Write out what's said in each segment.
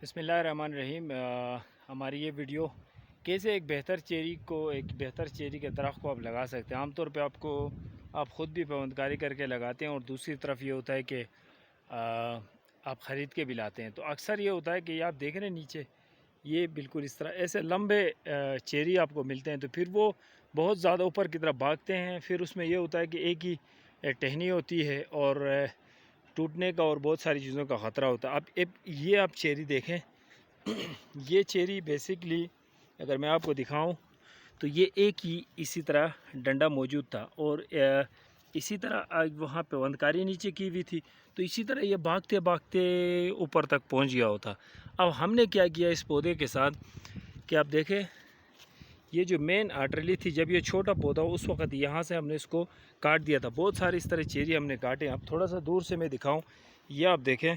बिस्मिल्लाहिर्रहमानिर्रहीम। हमारी ये वीडियो कैसे एक बेहतर चेरी के दरख्त को आप लगा सकते हैं। आम तौर पे आप ख़ुद भी पेवंदकारी करके लगाते हैं और दूसरी तरफ ये होता है कि आप ख़रीद के भी लाते हैं। तो अक्सर ये होता है कि आप देख रहे हैं नीचे ये बिल्कुल इस तरह ऐसे लंबे चेरी आपको मिलते हैं, तो फिर वो बहुत ज़्यादा ऊपर की तरफ भागते हैं। फिर उसमें ये होता है कि एक ही टहनी होती है और टूटने का और बहुत सारी चीज़ों का ख़तरा होता है। अब ये आप चेरी देखें ये चेरी बेसिकली अगर मैं आपको दिखाऊं तो ये एक ही इसी तरह डंडा मौजूद था और इसी तरह वहाँ पे पेवंदकारी नीचे की हुई थी, तो इसी तरह ये भागते भागते ऊपर तक पहुँच गया होता। अब हमने क्या किया इस पौधे के साथ कि आप देखें ये जो मेन आर्टरली थी, जब ये छोटा पौधा उस वक्त यहाँ से हमने इसको काट दिया था। बहुत सारे इस तरह चेरी हमने काटे। अब थोड़ा सा दूर से मैं दिखाऊं, ये आप देखें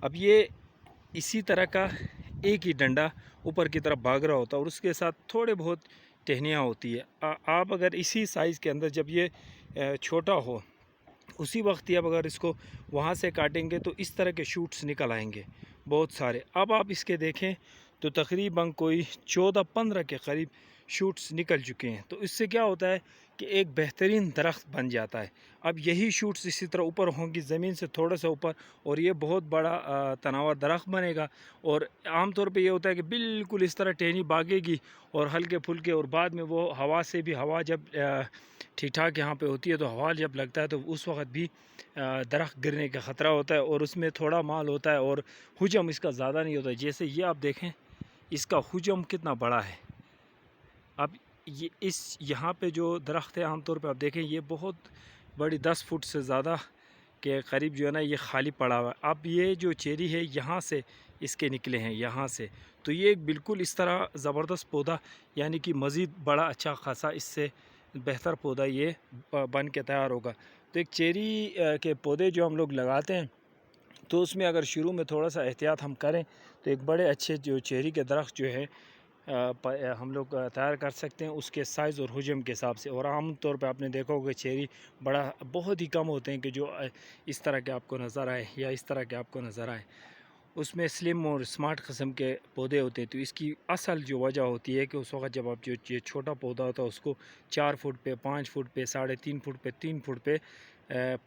अब ये इसी तरह का एक ही डंडा ऊपर की तरफ भाग रहा होता और उसके साथ थोड़े बहुत टहनियाँ होती है। आप अगर इसी साइज़ के अंदर जब ये छोटा हो उसी वक्त ही अब अगर इसको वहाँ से काटेंगे तो इस तरह के शूट्स निकल आएंगे बहुत सारे। अब आप इसके देखें तो तकरीबन कोई 14-15 के करीब शूट्स निकल चुके हैं। तो इससे क्या होता है कि एक बेहतरीन दरख्त बन जाता है। अब यही शूट्स इसी तरह ऊपर होंगी ज़मीन से थोड़ा सा ऊपर और ये बहुत बड़ा तनावर दरख्त बनेगा। और आम तौर पे ये होता है कि बिल्कुल इस तरह टहनी भागेगी और हल्के फुल्के, और बाद में वो हवा से भी, हवा जब ठीक ठाक यहाँ पे होती है तो हवा जब लगता है तो उस वक्त भी दरख्त गिरने का ख़तरा होता है और उसमें थोड़ा माल होता है और हुजम इसका ज़्यादा नहीं होता। जैसे ये आप देखें इसका हुजम कितना बड़ा है। अब ये यहाँ पे जो दरख्त है आमतौर पे आप देखें ये बहुत बड़ी 10 फुट से ज़्यादा के करीब जो है ना ये खाली पड़ा हुआ है। अब ये जो चेरी है यहाँ से इसके निकले हैं यहाँ से, तो ये बिल्कुल इस तरह ज़बरदस्त पौधा यानी कि मज़ीद बड़ा अच्छा खासा इससे बेहतर पौधा ये बन के तैयार होगा। तो एक चेरी के पौधे जो हम लोग लगाते हैं तो उसमें अगर शुरू में थोड़ा सा एहतियात हम करें तो एक बड़े अच्छे जो चेरी के दरख्त जो है हम लोग तैयार कर सकते हैं उसके साइज़ और हुजम के हिसाब से। और आम तौर पे आपने देखा होगा चेरी बड़ा बहुत ही कम होते हैं कि जो इस तरह के आपको नज़र आए या इस तरह के आपको नज़र आए। उसमें स्लिम और स्मार्ट किस्म के पौधे होते हैं। तो इसकी असल जो वजह होती है कि उस वक्त जब आप जो छोटा पौधा होता है उसको 4 फुट पे, 5 फुट पे, 3.5 फुट पे, 3 फुट पे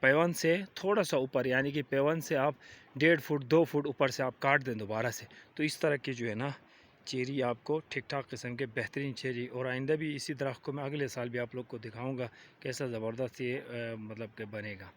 पेवन से थोड़ा सा ऊपर यानी कि पेवन से आप 1.5 फुट 2 फुट ऊपर से आप काट दें दोबारा से, तो इस तरह की जो है ना चेरी आपको ठीक ठाक किस्म के बेहतरीन चेरी। और आइंदा भी इसी दरख्त को मैं अगले साल भी आप लोग को दिखाऊंगा कैसा ज़बरदस्त ये मतलब कि बनेगा।